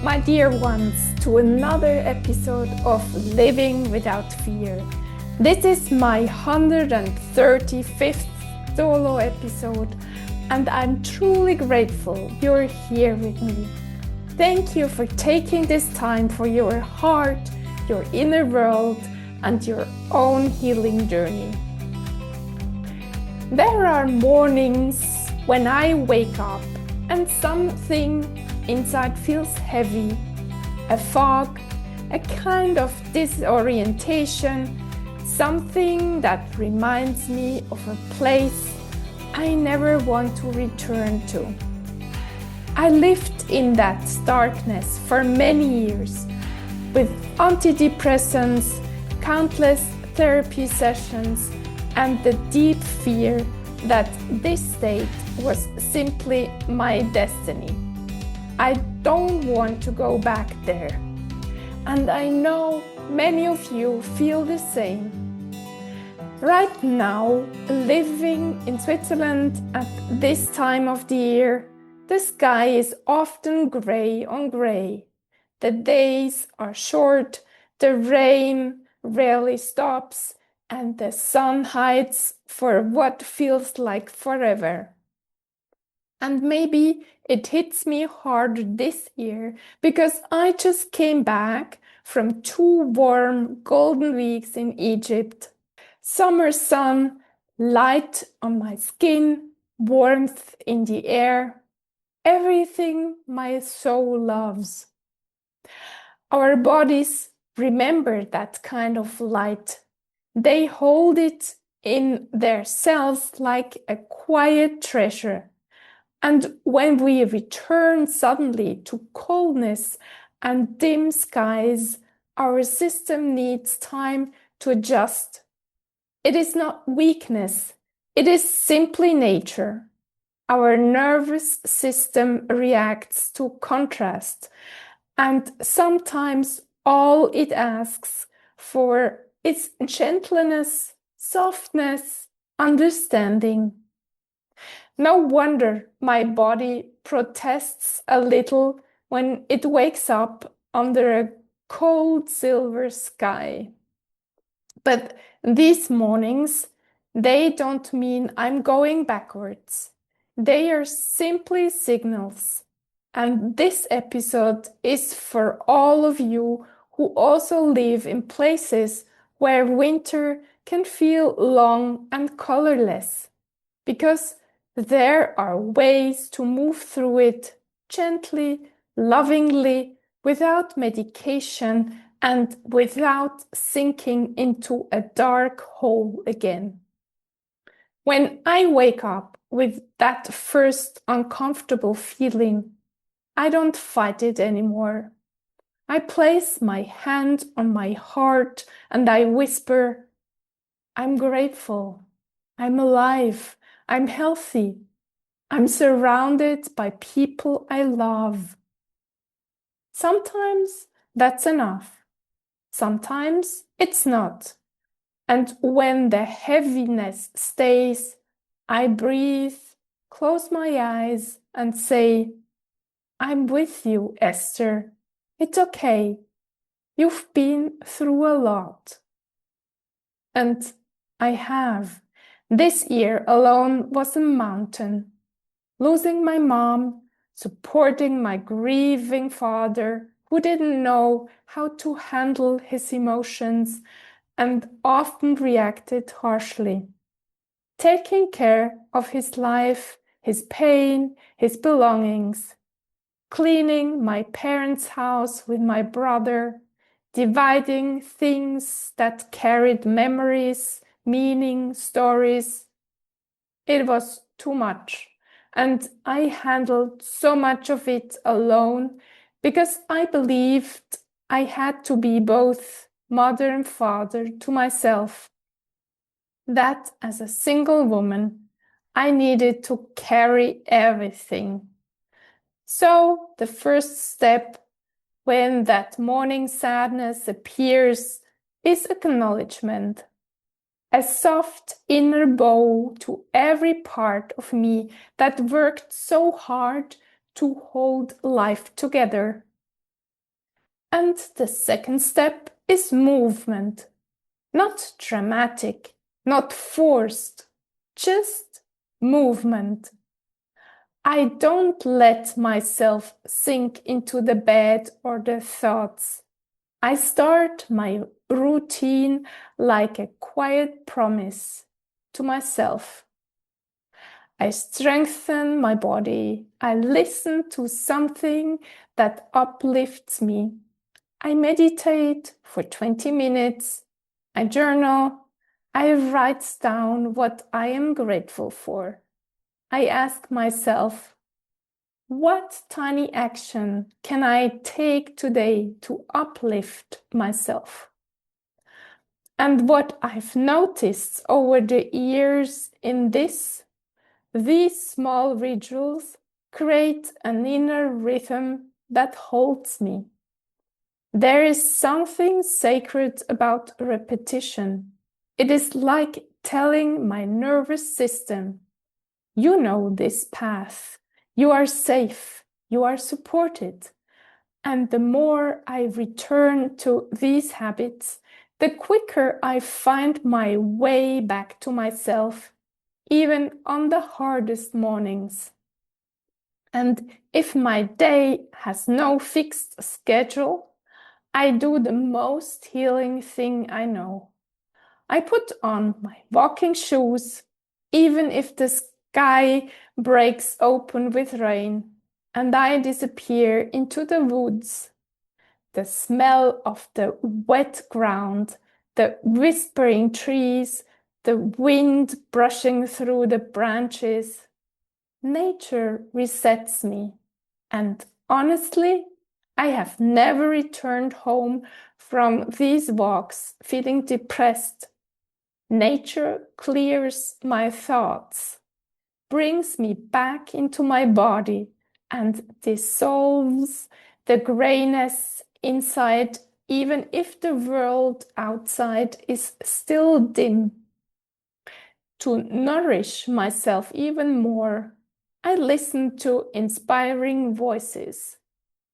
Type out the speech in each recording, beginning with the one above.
my dear ones, to another episode of Living Without Fear. This is my 135th solo episode, and I'm truly grateful you're here with me. Thank you for taking this time for your heart, your inner world, and your own healing journey. There are mornings when I wake up and something inside feels heavy, a fog, a kind of disorientation, something that reminds me of a place I never want to return to. I lived in that darkness for many years, with antidepressants, countless therapy sessions, and the deep fear that this state was simply my destiny. I don't want to go back there. And I know many of you feel the same. Right now, living in Switzerland at this time of the year, the sky is often gray on gray. The days are short, the rain rarely stops, and the sun hides for what feels like forever. And maybe it hits me harder this year because I just came back from 2 warm golden weeks in Egypt. Summer sun, light on my skin, warmth in the air, everything my soul loves. Our bodies remember that kind of light. They hold it in their cells like a quiet treasure. And when we return suddenly to coldness and dim skies, our system needs time to adjust. It is not weakness, it is simply nature. Our nervous system reacts to contrast, and sometimes all it asks for is gentleness, softness, understanding. No wonder my body protests a little when it wakes up under a cold silver sky. But these mornings, they don't mean I'm going backwards. They are simply signals. And this episode is for all of you who also live in places where winter can feel long and colorless. Because there are ways to move through it gently, lovingly, without medication and without sinking into a dark hole again. When I wake up with that first uncomfortable feeling, I don't fight it anymore. I place my hand on my heart and I whisper, I'm grateful, I'm alive, I'm healthy. I'm surrounded by people I love. Sometimes that's enough. Sometimes it's not. And when the heaviness stays, I breathe, close my eyes, and say, I'm with you, Esther. It's okay. You've been through a lot. And I have. This year alone was a mountain. Losing my mom, supporting my grieving father who didn't know how to handle his emotions and often reacted harshly. Taking care of his life, his pain, his belongings. Cleaning my parents' house with my brother. Dividing things that carried memories, meaning, stories. It was too much. And I handled so much of it alone because I believed I had to be both mother and father to myself. That as a single woman, I needed to carry everything. So the first step when that morning sadness appears is acknowledgement. A soft inner bow to every part of me that worked so hard to hold life together. And the second step is movement. Not dramatic, not forced, just movement. I don't let myself sink into the bed or the thoughts. I start my routine like a quiet promise to myself. I strengthen my body. I listen to something that uplifts me. I meditate for 20 minutes. I journal. I write down what I am grateful for. I ask myself, what tiny action can I take today to uplift myself? And what I've noticed over the years in these small rituals create an inner rhythm that holds me. There is something sacred about repetition. It is like telling my nervous system, you know this path, you are safe, you are supported. And the more I return to these habits, the quicker I find my way back to myself, even on the hardest mornings. And if my day has no fixed schedule, I do the most healing thing I know. I put on my walking shoes, even if the sky breaks open with rain, and I disappear into the woods. The smell of the wet ground, the whispering trees, the wind brushing through the branches. Nature resets me, and honestly, I have never returned home from these walks feeling depressed. Nature clears my thoughts, brings me back into my body, and dissolves the grayness inside, even if the world outside is still dim. To nourish myself even more, I listen to inspiring voices,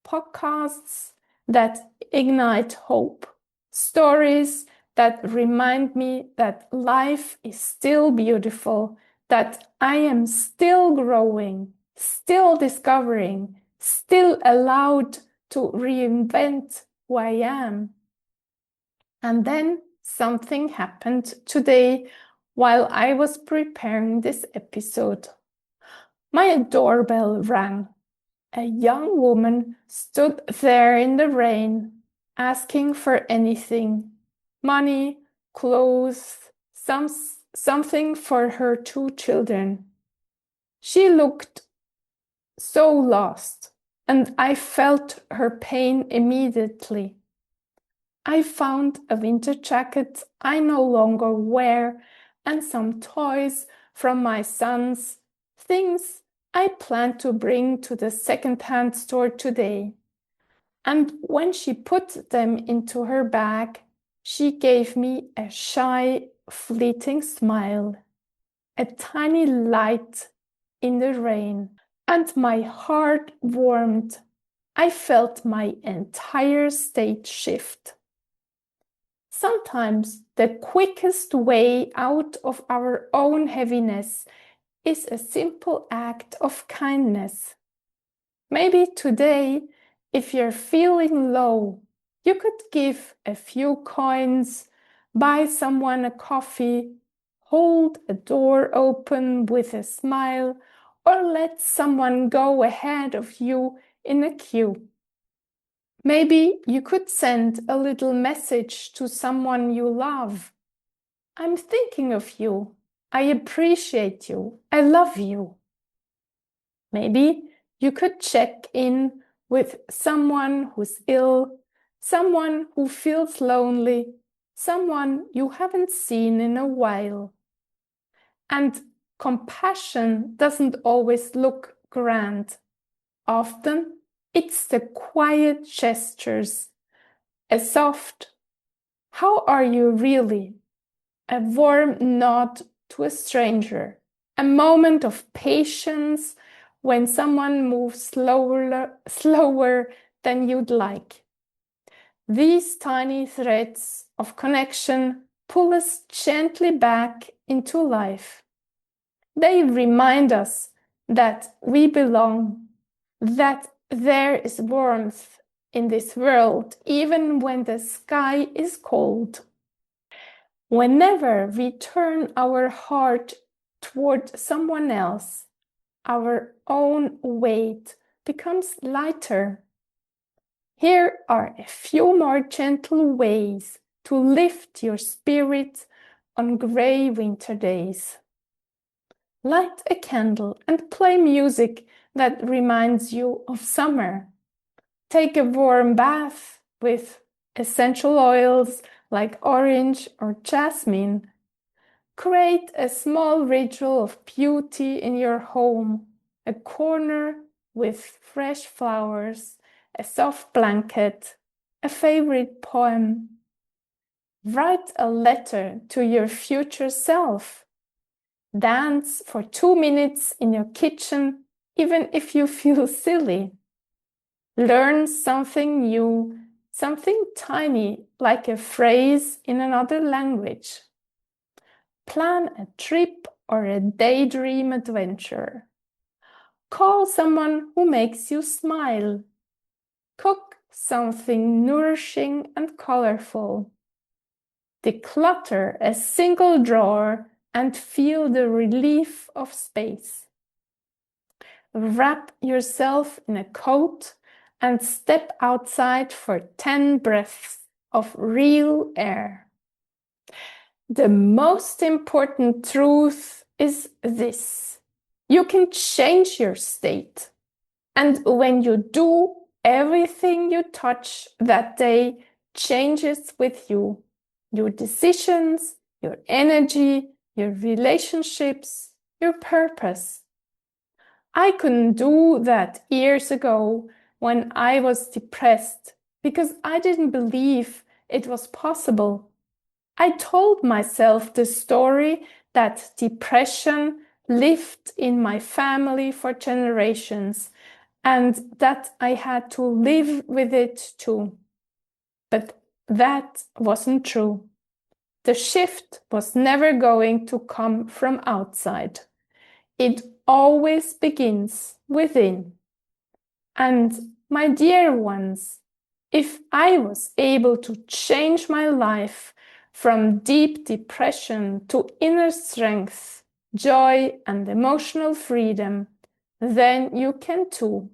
podcasts that ignite hope, stories that remind me that life is still beautiful, that I am still growing, still discovering, still allowed to reinvent who I am. And then something happened today while I was preparing this episode. My doorbell rang. A young woman stood there in the rain, asking for anything: money, clothes, something for her 2 children. She looked so lost, and I felt her pain immediately. I found a winter jacket I no longer wear and some toys from my sons, things I plan to bring to the second-hand store today. And when she put them into her bag, she gave me a shy, fleeting smile, a tiny light in the rain, and my heart warmed. I felt my entire state shift. Sometimes the quickest way out of our own heaviness is a simple act of kindness. Maybe today, if you're feeling low, you could give a few coins, buy someone a coffee, hold a door open with a smile, or let someone go ahead of you in a queue. Maybe you could send a little message to someone you love. I'm thinking of you. I appreciate you. I love you. Maybe you could check in with someone who's ill, someone who feels lonely, someone you haven't seen in a while. And compassion doesn't always look grand. Often it's the quiet gestures, a soft, "How are you really?" a warm nod to a stranger, a moment of patience when someone moves slower than you'd like. These tiny threads of connection pull us gently back into life. They remind us that we belong, that there is warmth in this world, even when the sky is cold. Whenever we turn our heart toward someone else, our own weight becomes lighter. Here are a few more gentle ways to lift your spirit on gray winter days. Light a candle and play music that reminds you of summer. Take a warm bath with essential oils like orange or jasmine. Create a small ritual of beauty in your home, a corner with fresh flowers, a soft blanket, a favorite poem. Write a letter to your future self. Dance for 2 minutes in your kitchen, even if you feel silly. Learn something new, something tiny, like a phrase in another language. Plan a trip or a daydream adventure. Call someone who makes you smile. Cook something nourishing and colorful. Declutter a single drawer and feel the relief of space. Wrap yourself in a coat and step outside for 10 breaths of real air. The most important truth is this: you can change your state. And when you do, everything you touch that day changes with you. Your decisions, your energy, your relationships, your purpose. I couldn't do that years ago when I was depressed because I didn't believe it was possible. I told myself the story that depression lived in my family for generations and that I had to live with it too. But that wasn't true. The shift was never going to come from outside. It always begins within. And my dear ones, if I was able to change my life from deep depression to inner strength, joy, and emotional freedom, then you can too.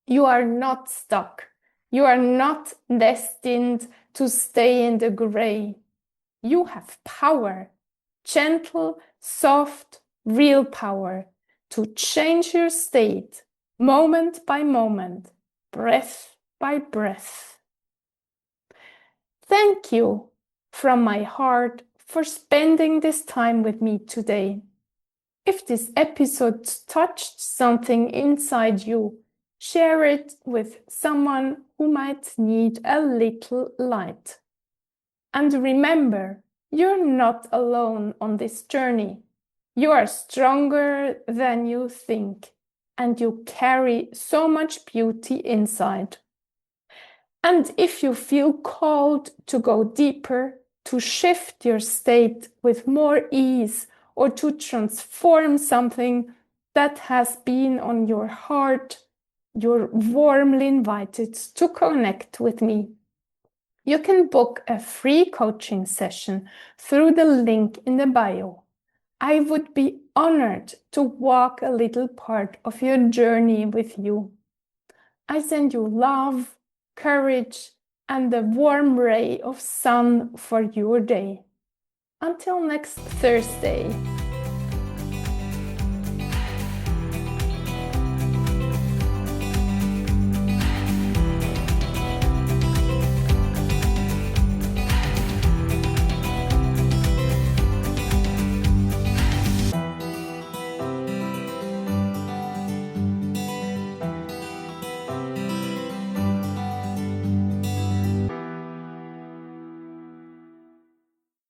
You are not stuck. You are not destined to stay in the gray. You have power, gentle, soft, real power to change your state moment by moment, breath by breath. Thank you from my heart for spending this time with me today. If this episode touched something inside you, share it with someone who might need a little light. And remember, you're not alone on this journey. You are stronger than you think, and you carry so much beauty inside. And if you feel called to go deeper, to shift your state with more ease, or to transform something that has been on your heart, you're warmly invited to connect with me. You can book a free coaching session through the link in the bio. I would be honored to walk a little part of your journey with you. I send you love, courage, and a warm ray of sun for your day. Until next Thursday.